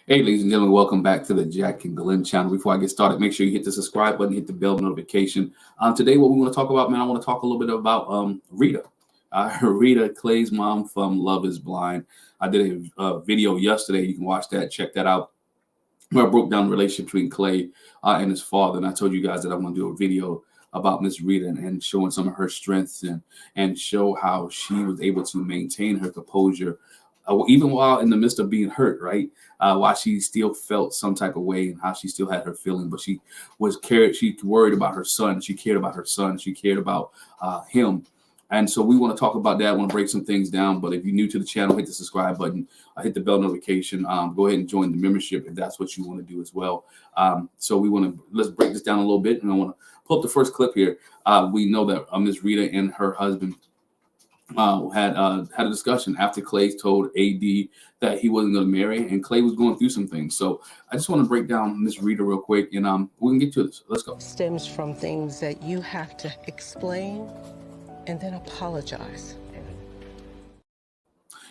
Hey, ladies and gentlemen, welcome back to the Jack and Glenn channel. Before I get started, make sure you hit the subscribe button, hit the bell notification. Today, what we want to talk about, man, I want to talk a little bit about Rita. Rita, Clay's mom from Love is Blind. I did a video yesterday. You can watch that, check that out, where I broke down the relationship between Clay and his father. And I told you guys that I'm going to do a video about Miss Rita and showing some of her strengths and show how she was able to maintain her composure even while in the midst of being hurt, right? While she still felt some type of way and how she still had her feeling, but she was cared. She worried about her son. She cared about her son. She cared about him. And so we want to talk about that. I want to break some things down. But if you're new to the channel, hit the subscribe button, hit the bell notification. Go ahead and join the membership if that's what you want to do as well. So let's break this down a little bit. And I want to pull up the first clip here. We know that Miss Rita and her husband had a discussion after Clay told AD that he wasn't going to marry, and Clay was going through some things. So I just want to break down Miss Rita real quick, and we can get to this. Let's go. Stems from things that you have to explain and then apologize.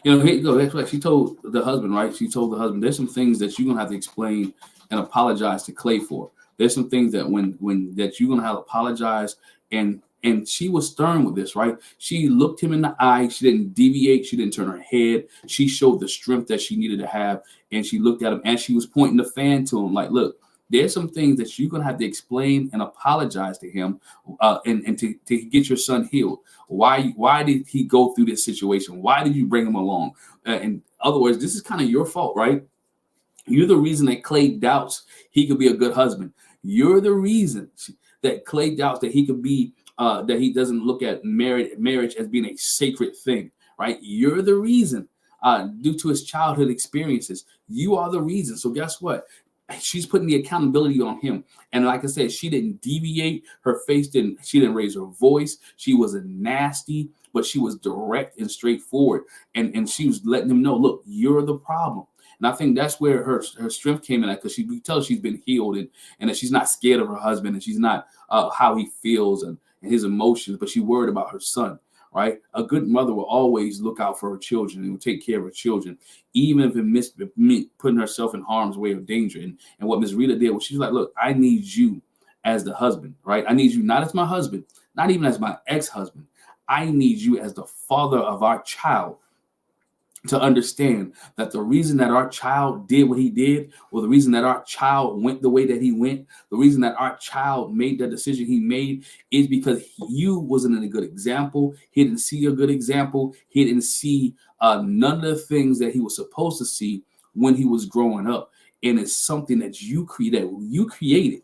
You know, here you go. That's what she told the husband, right? She told the husband, there's some things that you're gonna have to explain and apologize to Clay for. There's some things that when that you're gonna have to apologize, and she was stern with this, right? She looked him in the eye. She didn't deviate. She didn't turn her head. She showed the strength that she needed to have, and she looked at him and she was pointing the fan to him, like, look, there's some things that you're gonna have to explain and apologize to him, and to get your son healed. Why did he go through this situation? Why did you bring him along? In other words, this is kind of your fault, right? You're the reason that Clay doubts he could be a good husband. You're the reason that Clay doubts that he could be that he doesn't look at marriage as being a sacred thing, right? You're the reason due to his childhood experiences. You are the reason. So guess what? She's putting the accountability on him. And like I said, she didn't deviate. She didn't raise her voice. She wasn't nasty, but she was direct and straightforward. And she was letting him know, look, you're the problem. And I think that's where her strength came in at, because she tells she's been healed and that she's not scared of her husband, and she's not how he feels and his emotions, but she's worried about her son, right? A good mother will always look out for her children and will take care of her children, even if it meant putting herself in harm's way of danger. And what Miss Rita did was she's like, look, I need you as the husband, right? I need you not as my husband, not even as my ex-husband. I need you as the father of our child to understand that the reason that our child did what he did, or the reason that our child went the way that he went, the reason that our child made the decision he made, is because you wasn't a good example. He didn't see a good example. He didn't see none of the things that he was supposed to see when he was growing up. And it's something that you created,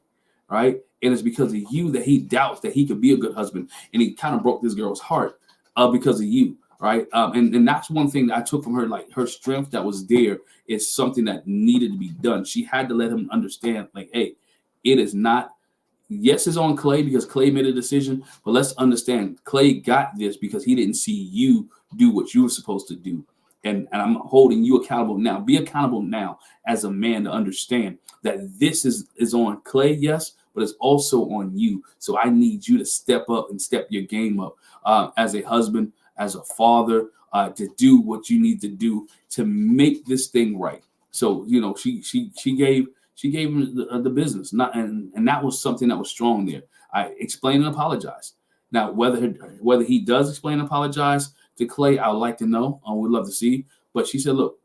right? And it's because of you that he doubts that he could be a good husband. And he kind of broke this girl's heart because of you. Right. And that's one thing that I took from her, like her strength that was there is something that needed to be done. She had to let him understand, like, hey, it is not, yes, it's on Clay because Clay made a decision, but let's understand Clay got this because he didn't see you do what you were supposed to do. And I'm holding you accountable now. Be accountable now as a man to understand that this is on Clay, yes, but it's also on you. So I need you to step up and step your game up as a husband, as a father, to do what you need to do to make this thing right. So, you know, she gave him the business, and that was something that was strong there. I explain and apologize. Now, whether he does explain and apologize to Clay, I would like to know. We'd love to see. But she said, look,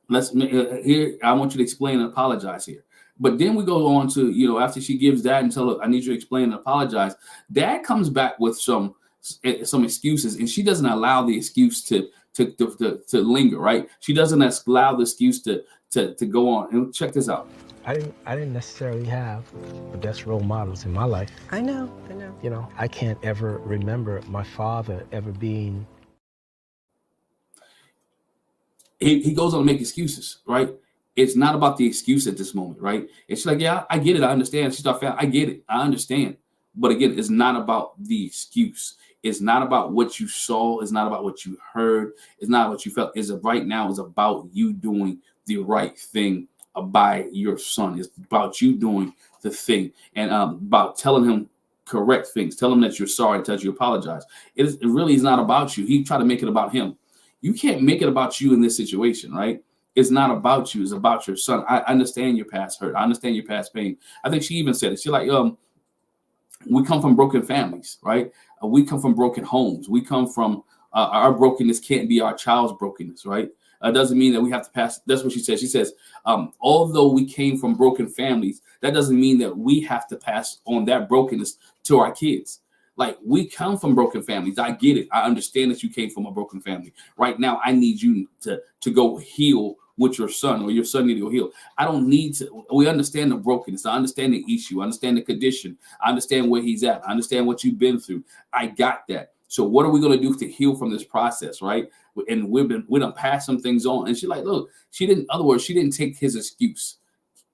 let's here. I want you to explain and apologize here. But then we go on to, you know, after she gives that and tell, look, I need you to explain and apologize. Dad comes back with some excuses, and she doesn't allow the excuse to linger, right? She doesn't allow the excuse to go on. And check this out. I didn't necessarily have the best role models in my life. I know. You know, I can't ever remember my father ever being. He goes on to make excuses, right? It's not about the excuse at this moment, right? It's like, yeah, I get it. I understand. She started, I get it. I understand. But again, it's not about the excuse. It's not about what you saw. It's not about what you heard. It's not what you felt. Right now, it's about you doing the right thing by your son. It's about you doing the thing and about telling him correct things. Tell him that you're sorry, that you apologize. It really is not about you. He tried to make it about him. You can't make it about you in this situation, right? It's not about you. It's about your son. I understand your past hurt. I understand your past pain. I think she even said it. She's like, we come from broken families, right? We come from broken homes. We come from our brokenness can't be our child's brokenness, right? Doesn't mean that we have to pass. That's what she says. She says, although we came from broken families, that doesn't mean that we have to pass on that brokenness to our kids. Like, we come from broken families. I get it. I understand that you came from a broken family. Right now, I need you to go heal with your son, or your son need to go heal. I don't need to. We understand the brokenness. I understand the issue. I understand the condition. I understand where he's at. I understand what you've been through. I got that. So what are we going to do to heal from this process, right? And we done passed some things on. And she's like, look, she didn't. In other words, she didn't take his excuse.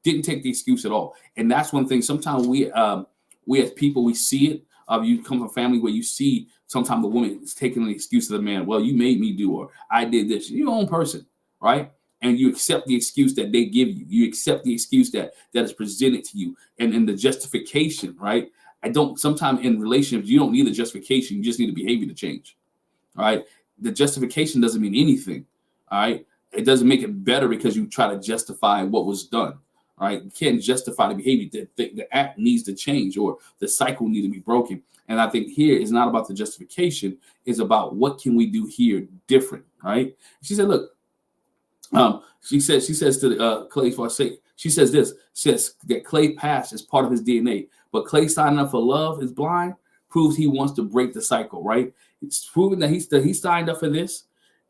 Didn't take the excuse at all. And that's one thing. Sometimes we as people, we see it. You come from a family where you see sometimes the woman is taking the excuse of the man. Well, you made me do, or I did this. You're your own person, right? And you accept the excuse that they give you. You accept the excuse that is presented to you, and the justification, right? Sometimes in relationships, you don't need a justification. You just need a behavior to change, all right? The justification doesn't mean anything, all right? It doesn't make it better because you try to justify what was done, all right? You can't justify the behavior. The act needs to change, or the cycle needs to be broken. And I think here is not about the justification. It's about what can we do here different, right? She said, look, she says to Clay, she says this, says that Clay past is part of his DNA, but Clay signing up for love is blind proves he wants to break the cycle, right? It's proven that he signed up for this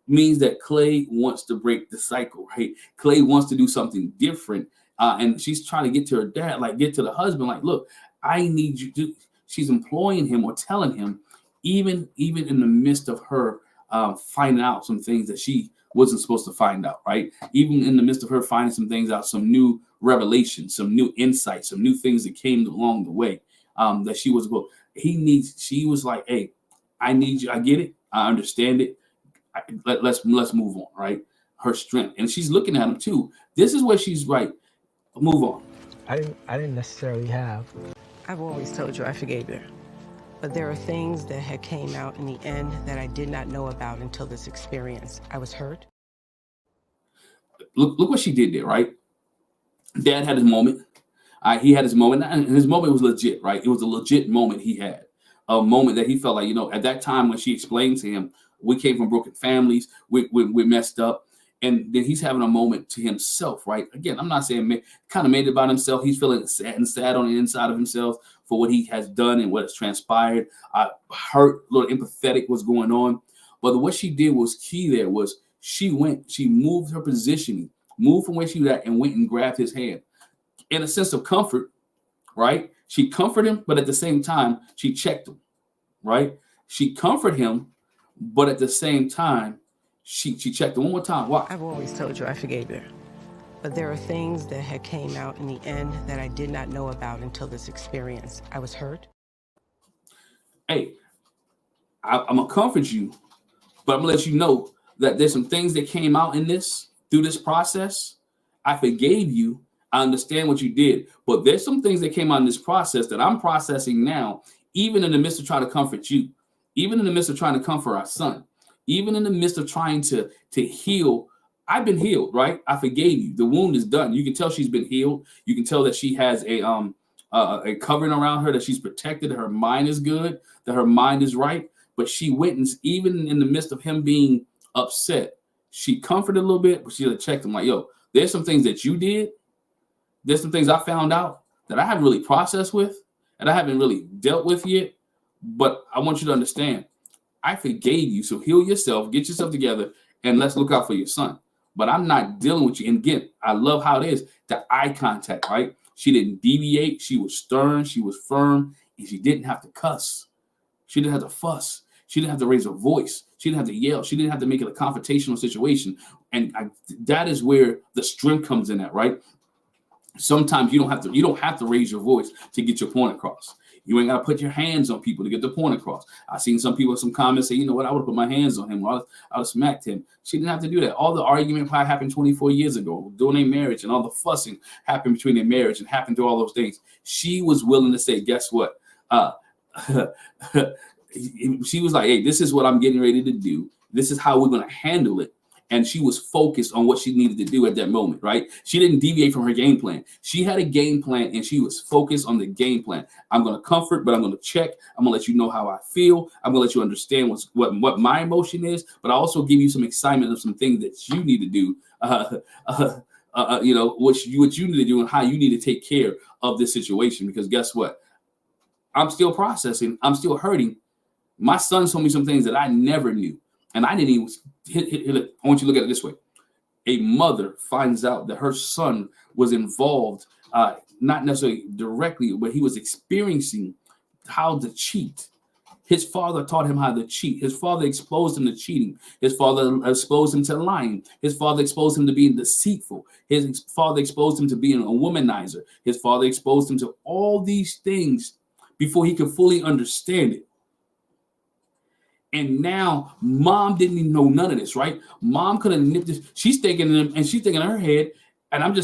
means that Clay wants to break the cycle, right? Clay wants to do something different, and she's trying to get to her dad, like get to the husband, like, look, I need you to. She's employing him or telling him, even in the midst of her finding out some things that she wasn't supposed to find out, right? Even in the midst of her finding some things out, some new revelations, some new insights, some new things that came along the way, that she was going. She was like, hey, I need you. I get it. I understand it. Let's move on, right? Her strength, and she's looking at him too. This is where she's right. Move on. I didn't necessarily have. I've always told you I forgave her. But there are things that had came out in the end that I did not know about until this experience. I was hurt. Look what she did there, right? Dad had his moment. He had his moment, and his moment was legit, right? It was a legit moment he had. A moment that he felt like, at that time when she explained to him, we came from broken families, we messed up. And then he's having a moment to himself, right? Again, I'm not saying kind of made it about himself. He's feeling sad on the inside of himself for what he has done and what has transpired. Hurt, a little empathetic what's going on. But what she did was key there was she moved her positioning, moved from where she was at and went and grabbed his hand. In a sense of comfort, right? She comforted him, but at the same time, she checked him, right? She comforted him, but at the same time, she checked him one more time. Why? I've always told you I forgave her. But there are things that had came out in the end that I did not know about until this experience. I was hurt. Hey, I'm going to comfort you, but I'm going to let you know that there's some things that came out in through this process. I forgave you. I understand what you did, but there's some things that came out in this process that I'm processing now, even in the midst of trying to comfort you, even in the midst of trying to comfort our son, even in the midst of trying to heal. I've been healed, right? I forgave you. The wound is done. You can tell she's been healed. You can tell that she has a covering around her, that she's protected, that her mind is good, that her mind is right. But she went, and even in the midst of him being upset, she comforted a little bit, but she checked him like, yo, there's some things that you did. There's some things I found out that I haven't really processed with, and I haven't really dealt with yet. But I want you to understand, I forgave you. So heal yourself, get yourself together, and let's look out for your son. But I'm not dealing with you. And again, I love how it is, the eye contact, right? She didn't deviate. She was stern. She was firm. And she didn't have to cuss. She didn't have to fuss. She didn't have to raise her voice. She didn't have to yell. She didn't have to make it a confrontational situation. And that is where the strength comes in at, right? Sometimes you don't have to raise your voice to get your point across. You ain't got to put your hands on people to get the point across. I've seen some people, some comments say, you know what, I would have put my hands on him, or I would have smacked him. She didn't have to do that. All the argument probably happened 24 years ago during their marriage, and all the fussing happened between their marriage and happened through all those things. She was willing to say, guess what? She was like, hey, this is what I'm getting ready to do. This is how we're going to handle it. and she was focused on what she needed to do at that moment, right? She didn't deviate from her game plan. She had a game plan and she was focused on the game plan. I'm going to comfort, but I'm going to check. I'm going to let you know how I feel. I'm going to let you understand what my emotion is, but I also give you some excitement of some things that you need to do, what you need to do and how you need to take care of this situation. Because guess what? I'm still processing. I'm still hurting. My son told me some things that I never knew. And I didn't even I want you to look at it this way. A mother finds out that her son was involved, not necessarily directly, but he was experiencing how to cheat. His father taught him how to cheat. His father exposed him to cheating. His father exposed him to lying. His father exposed him to being deceitful. His father exposed him to being a womanizer. His father exposed him to all these things before he could fully understand it. And now mom didn't even know none of this, right? Mom could have nipped this. She's thinking in her head, and I'm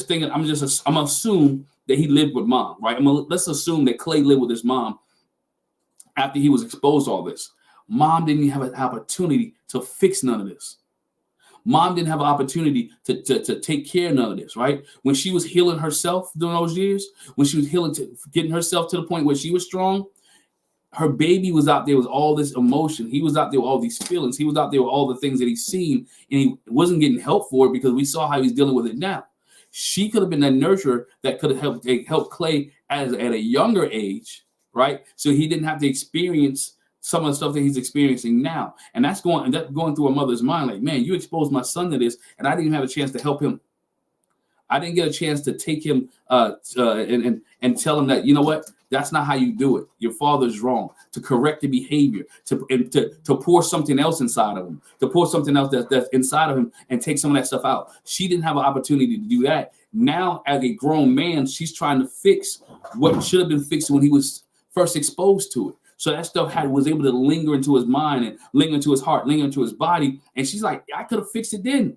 assuming that he lived with mom, right? Let's assume that Clay lived with his mom after he was exposed to all this. Mom didn't even have an opportunity to fix none of this. Mom didn't have an opportunity to take care of none of this, right? When she was healing herself during those years, when she was getting herself to the point where she was strong, her baby was out there with all this emotion. He was out there with all these feelings. He was out there with all the things that he's seen, and he wasn't getting help for it because we saw how he's dealing with it now. She could have been that nurturer that could have helped Clay at a younger age, right? So he didn't have to experience some of the stuff that he's experiencing now. And that's going through a mother's mind, like, man, you exposed my son to this, and I didn't even have a chance to help him. I didn't get a chance to take him and tell him that, you know what? That's not how you do it. Your father's wrong. To correct the behavior, to pour something else inside of him, to pour something else that's inside of him and take some of that stuff out. She didn't have an opportunity to do that. Now, as a grown man, she's trying to fix what should have been fixed when he was first exposed to it. So that stuff was able to linger into his mind and linger into his heart, linger into his body. And she's like, I could have fixed it then.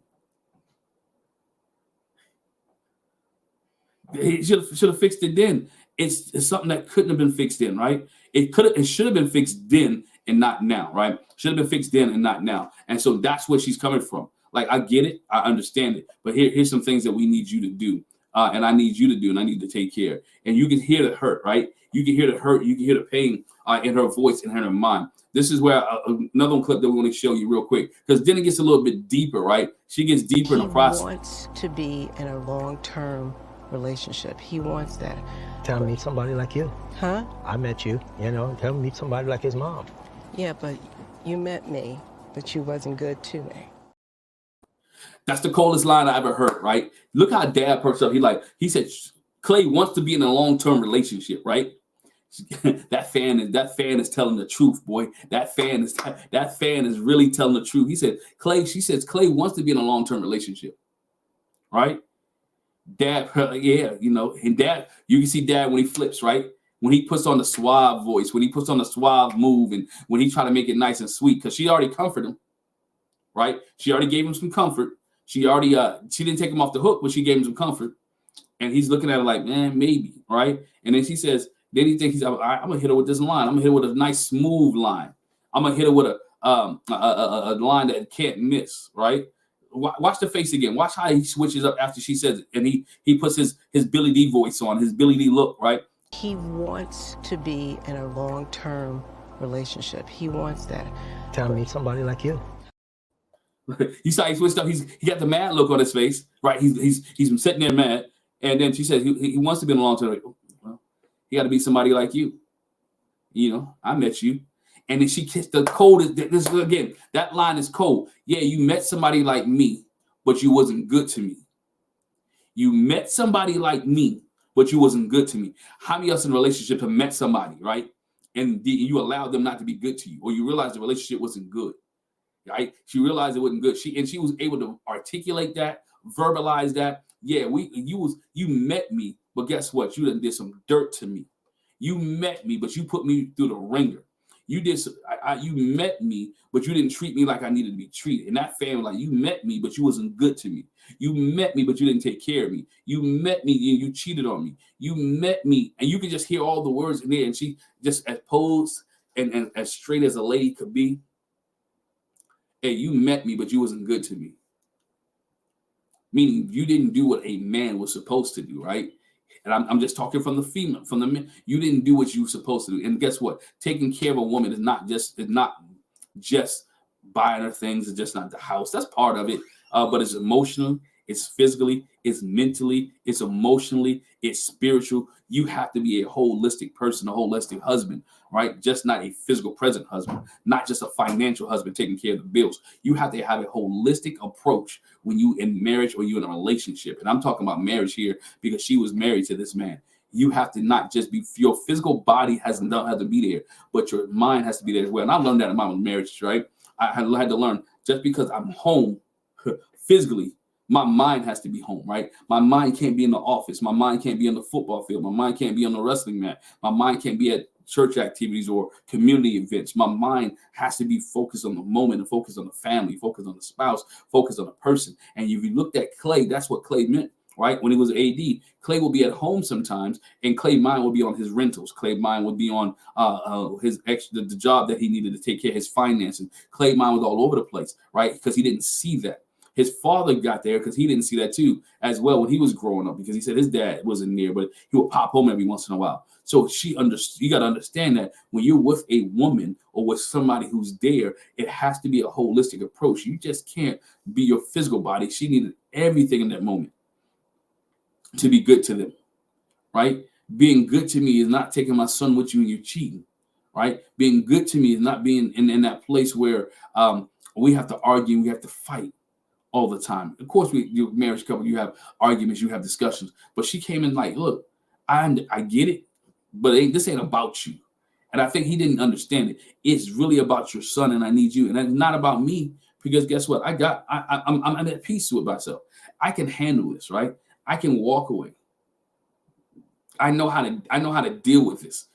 He should have fixed it then. It's something that couldn't have been fixed then, right? It should have been fixed then and not now, right? Should have been fixed then and not now. And so that's where she's coming from. Like, I get it, I understand it, but here's some things that we need you to do, and I need you to do, and I need to take care. And you can hear the hurt, right? You can hear the hurt, you can hear the pain in her voice and in her mind. This is where another clip that we want to show you real quick, because then it gets a little bit deeper, right? She gets deeper in the process. He wants to be in a long-term relationship. He wants that. Tell him meet somebody like you. Huh? I met you, tell him meet somebody like his mom. Yeah, but you met me, but you wasn't good to me. That's the coldest line I ever heard, right? Look how dad perks up. He said, Clay wants to be in a long-term relationship, right? That fan is telling the truth, boy. That fan is really telling the truth. She says Clay wants to be in a long-term relationship, right? Dad, yeah, and dad, you can see dad when he flips, right? When he puts on the suave voice, when he puts on the suave move, and when he try to make it nice and sweet, because she already comforted him, right? She already gave him some comfort. She didn't take him off the hook, but she gave him some comfort. And he's looking at her like, man, maybe, right? And then she says, then he thinks I'm gonna hit her with this line. I'm gonna hit her with a nice smooth line. I'm gonna hit her with a line that can't miss, right? Watch the face again. Watch how he switches up after she says it, and he puts his Billy D voice on, his Billy D look, right? He wants to be in a long-term relationship. He wants that. Tell him meet somebody like you. You saw he switched up. He got the mad look on his face, right? He's sitting there mad, and then she says he wants to be in a long-term. Well, he got to be somebody like you. I met you. And then she kissed the coldest. This again, that line is cold. Yeah, you met somebody like me, but you wasn't good to me. You met somebody like me, but you wasn't good to me. How many of us in a relationship have met somebody, right? And you allowed them not to be good to you, or you realized the relationship wasn't good, right? She realized it wasn't good. She was able to articulate that, verbalize that. Yeah, you met me, but guess what? You done did some dirt to me. You met me, but you put me through the ringer. You met me, but you didn't treat me like I needed to be treated. And that family, like, you met me, but you wasn't good to me. You met me, but you didn't take care of me. You met me and you cheated on me. You met me, and you could just hear all the words in there. And she just as posed and as straight as a lady could be. Hey, you met me, but you wasn't good to me. meaning you didn't do what a man was supposed to do, right? And I'm just talking from the female, from the men. You didn't do what you were supposed to do. And guess what? Taking care of a woman is not just buying her things. It's just not the house. That's part of it. But it's emotional, it's physically, it's mentally, it's emotionally, it's spiritual. You have to be a holistic person, a holistic husband, right? Just not a physical present husband, not just a financial husband taking care of the bills. You have to have a holistic approach when you in marriage or you in a relationship. And I'm talking about marriage here because she was married to this man. You have to not just be, your physical body don't have to be there, but your mind has to be there as well. And I learned that in my marriage, right? I had to learn, just because I'm home physically, my mind has to be home, right? My mind can't be in the office. My mind can't be on the football field. My mind can't be on the wrestling mat. My mind can't be at church activities or community events. My mind has to be focused on the moment and focused on the family, focused on the spouse, focused on the person. And if you looked at Clay, that's what Clay meant, right? When he was AD, Clay will be at home sometimes, and Clay mind will be on his rentals. Clay mind would be on the job that he needed to take care of his finances. Clay mind was all over the place, right? Because he didn't see that. His father got there because he didn't see that too as well when he was growing up, because he said his dad wasn't near, but he would pop home every once in a while. So you got to understand that when you're with a woman or with somebody who's there, it has to be a holistic approach. You just can't be your physical body. She needed everything in that moment to be good to them, right? Being good to me is not taking my son with you and you're cheating, right? Being good to me is not being in that place where we have to argue, we have to fight all the time. Of course, you marriage couple, you have arguments, you have discussions. But she came in like, look, I get it, but this ain't about you. And I think he didn't understand it. It's really about your son, and I need you, and it's not about me. Because guess what? I'm at peace with myself. I can handle this, right? I can walk away. I know how to deal with this.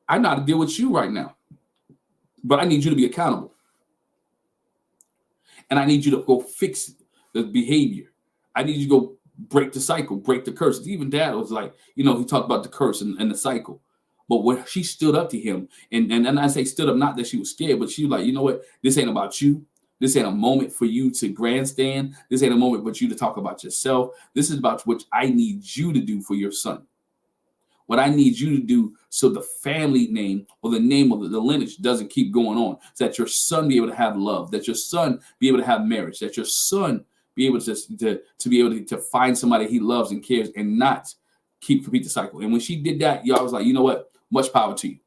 I know how to deal with you right now, but I need you to be accountable. And I need you to go fix the behavior. I need you to go break the cycle, break the curse. Even dad was like, he talked about the curse and the cycle. But when she stood up to him, and I say stood up, not that she was scared, but she was like, you know what? This ain't about you. This ain't a moment for you to grandstand. This ain't a moment for you to talk about yourself. This is about what I need you to do for your son. What I need you to do so the family name or the name of the lineage doesn't keep going on, so that your son be able to have love, that your son be able to have marriage, that your son be able to be able to find somebody he loves and cares, and not repeat the cycle. And when she did that, y'all was like, you know what? Much power to you.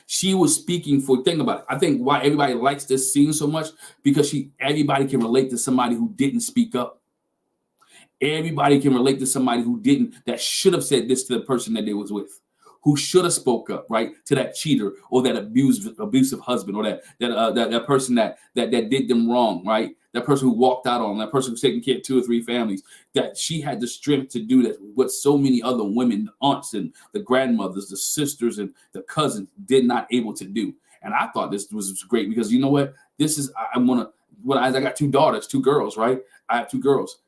She was speaking for, think about it. I think why everybody likes this scene so much, because everybody can relate to somebody who didn't speak up. Everybody can relate to somebody that should have said this to the person that they was with, who should have spoke up, right, to that cheater or that abusive husband, or that person that did them wrong, right? That person who walked out on, that person who's taking care of 2 or 3 families, that she had the strength to do that, what so many other women, the aunts and the grandmothers, the sisters and the cousins did not able to do. And I thought this was great, because you know what? This is, I got 2 daughters, 2 girls, right? I have 2 girls.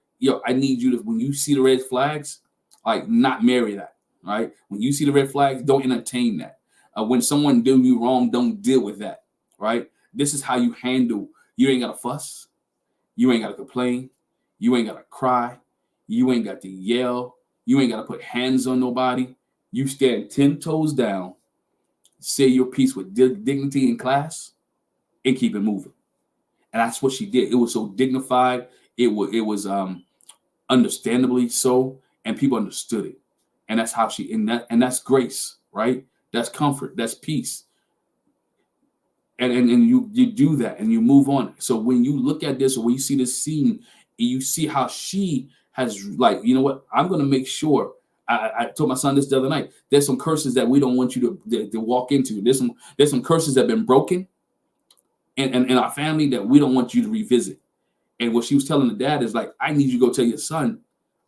I need you to, when you see the red flags, like, not marry that, right? When you see the red flags, don't entertain that. When someone do you wrong, don't deal with that, right? This is how you handle. You ain't got to fuss. You ain't got to complain. You ain't got to cry. You ain't got to yell. You ain't got to put hands on nobody. You stand 10 toes down, say your piece with dignity and class, and keep it moving. And that's what she did. It was so dignified. It was understandably so, and people understood it. And that's how and that's grace, right? That's comfort, that's peace. And you do that and you move on. So when you look at this, or when you see this scene, you see how she has, like, you know what? I'm going to make sure. I told my son this the other night. There's some curses that we don't want you to walk into. There's some curses that have been broken in our family that we don't want you to revisit. And what she was telling the dad is like, I need you to go tell your son,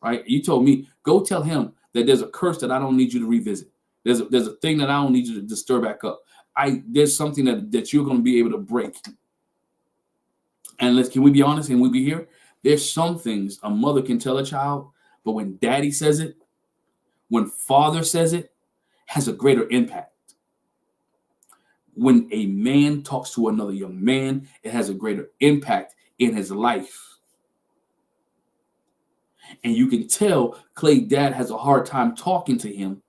right? You told me, go tell him that there's a curse that I don't need you to revisit. There's a thing that I don't need you to stir back up. There's something that you're going to be able to break. And can we be honest and we be here? There's some things a mother can tell a child, but when daddy says it, when father says it, has a greater impact. When a man talks to another young man, it has a greater impact in his life. And you can tell Clay's dad has a hard time talking to him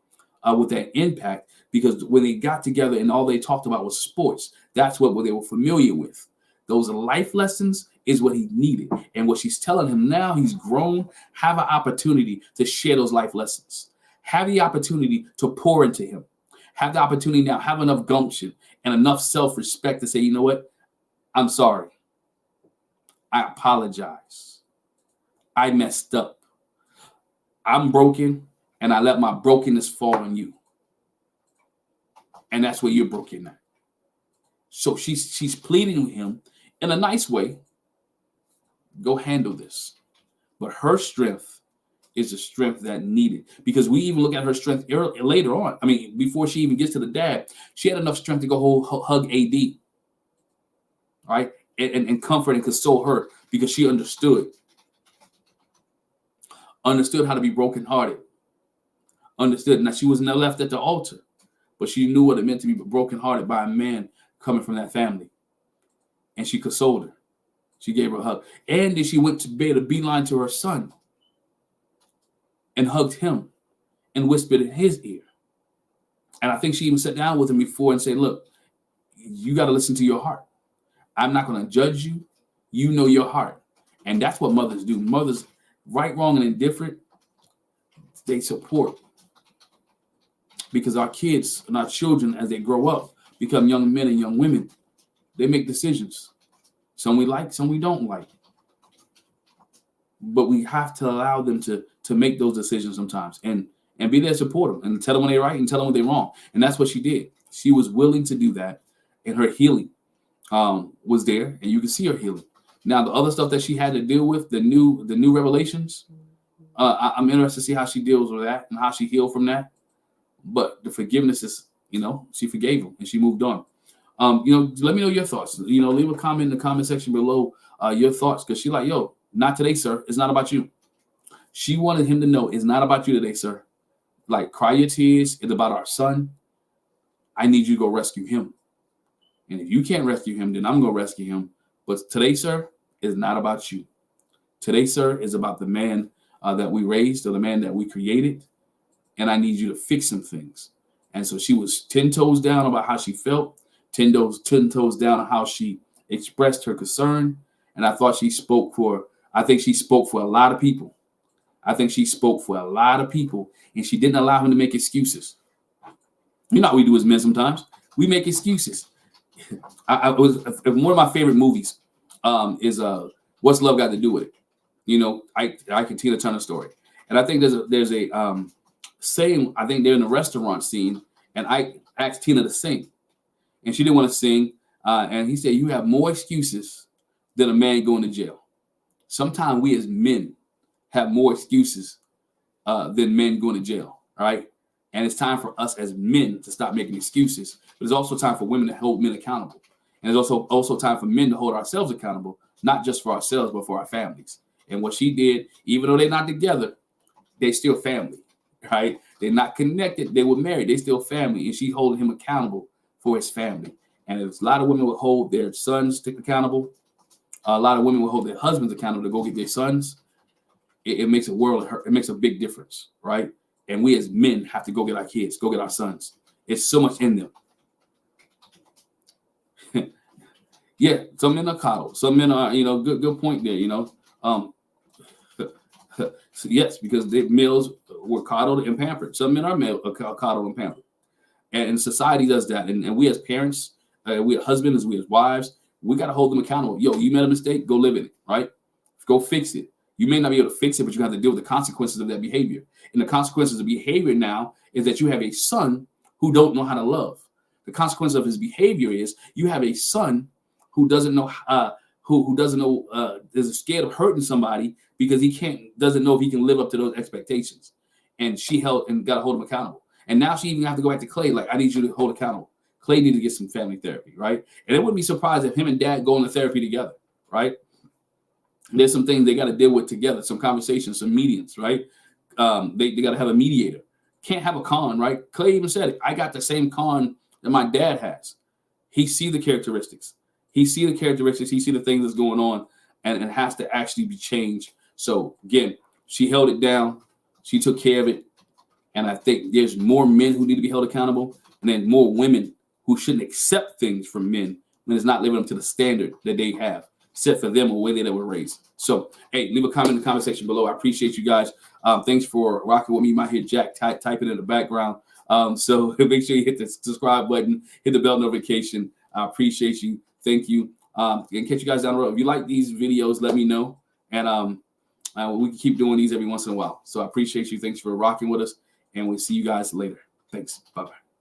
with that impact, because when they got together and all they talked about was sports, that's what they were familiar with. Those life lessons is what he needed. And what she's telling him now, he's grown, have an opportunity to share those life lessons. Have the opportunity to pour into him. Have the opportunity now, have enough gumption and enough self-respect to say, you know what? I'm sorry. I apologize. I messed up. I'm broken, and I let my brokenness fall on you. And that's where you're broken at. So she's pleading with him in a nice way. Go handle this. But her strength is the strength that needed, because we even look at her strength later on. I mean, before she even gets to the dad, she had enough strength to go hug AD, right? And comfort and console her, because she understood how to be brokenhearted, understood. Now, she was never left at the altar, but she knew what it meant to be brokenhearted by a man coming from that family. And she consoled her. She gave her a hug. And then she went to bed, a beeline to her son, and hugged him and whispered in his ear. And I think she even sat down with him before and said, look, you got to listen to your heart. I'm not going to judge you. You know your heart. And that's what mothers do. Mothers, right, wrong, and indifferent, they support. Because our kids and our children, as they grow up, become young men and young women. They make decisions. Some we like, some we don't like. But we have to allow them to make those decisions sometimes, and be there to support them and tell them when they're right and tell them when they're wrong. And that's what she did. She was willing to do that, and her healing was there, and you can see her healing. Now, the other stuff that she had to deal with, the new revelations, I'm interested to see how she deals with that and how she healed from that. But the forgiveness is, she forgave him and she moved on. Let me know your thoughts. Leave a comment in the comment section below your thoughts, because she like, yo, not today, sir. It's not about you. She wanted him to know it's not about you today, sir. Like, cry your tears. It's about our son. I need you to go rescue him. And if you can't rescue him, then I'm going to rescue him. But today, sir, is not about you. Today, sir, is about the man that we raised, or the man that we created. And I need you to fix some things. And so she was 10 toes down about how she felt, 10 toes down on how she expressed her concern. And I think she spoke for a lot of people. I think she spoke for a lot of people, and she didn't allow him to make excuses. You know how we do as men sometimes. We make excuses. One of my favorite movies is What's Love Got to Do with It? I can Tina Turner story. And I think there's a saying, I think they're in a restaurant scene, and I asked Tina to sing. And she didn't want to sing. And he said, you have more excuses than a man going to jail. Sometimes we as men have more excuses than men going to jail, right? And it's time for us as men to stop making excuses. But it's also time for women to hold men accountable. And it's also time for men to hold ourselves accountable, not just for ourselves, but for our families. And what she did, even though they're not together, they're still family, right? They're not connected. They were married. They're still family. And she holding him accountable for his family. And a lot of women would hold their sons accountable. A lot of women will hold their husbands accountable to go get their sons. It makes a world. It makes a big difference, right? And we as men have to go get our kids, go get our sons. It's so much in them. Yeah, some men are coddled. Some men are, good point there. So yes, because the males were coddled and pampered. Some men are coddled and pampered, and society does that. And we as parents, we as husbands, we as wives, we got to hold them accountable. Yo, you made a mistake, go live in it, right? Go fix it. You may not be able to fix it, but you have to deal with the consequences of that behavior. And the consequences of behavior now is that you have a son who don't know how to love. The consequence of his behavior is you have a son who doesn't know, is scared of hurting somebody because doesn't know if he can live up to those expectations. And she got to hold him accountable. And now she even have to go back to Clay, like, I need you to hold accountable. Clay need to get some family therapy, right? And it wouldn't be surprised if him and dad go into therapy together, right? There's some things they got to deal with together, some conversations, some meetings, right? They got to have a mediator. Can't have a con, right? Clay even said it. I got the same con that my dad has. He see the characteristics. He see the things that's going on, and it has to actually be changed. So again, She held it down. She took care of it. And I think there's more men who need to be held accountable, and then more women who shouldn't accept things from men when it's not living up to the standard that they have set for them or way they were raised. So, hey, leave a comment in the comment section below. I appreciate you guys. Thanks for rocking with me. You might hear Jack typing in the background. So make sure you hit the subscribe button, hit the bell notification. I appreciate you. Thank you. And catch you guys down the road. If you like these videos, let me know. And we can keep doing these every once in a while. So I appreciate you. Thanks for rocking with us. And we'll see you guys later. Thanks. Bye-bye.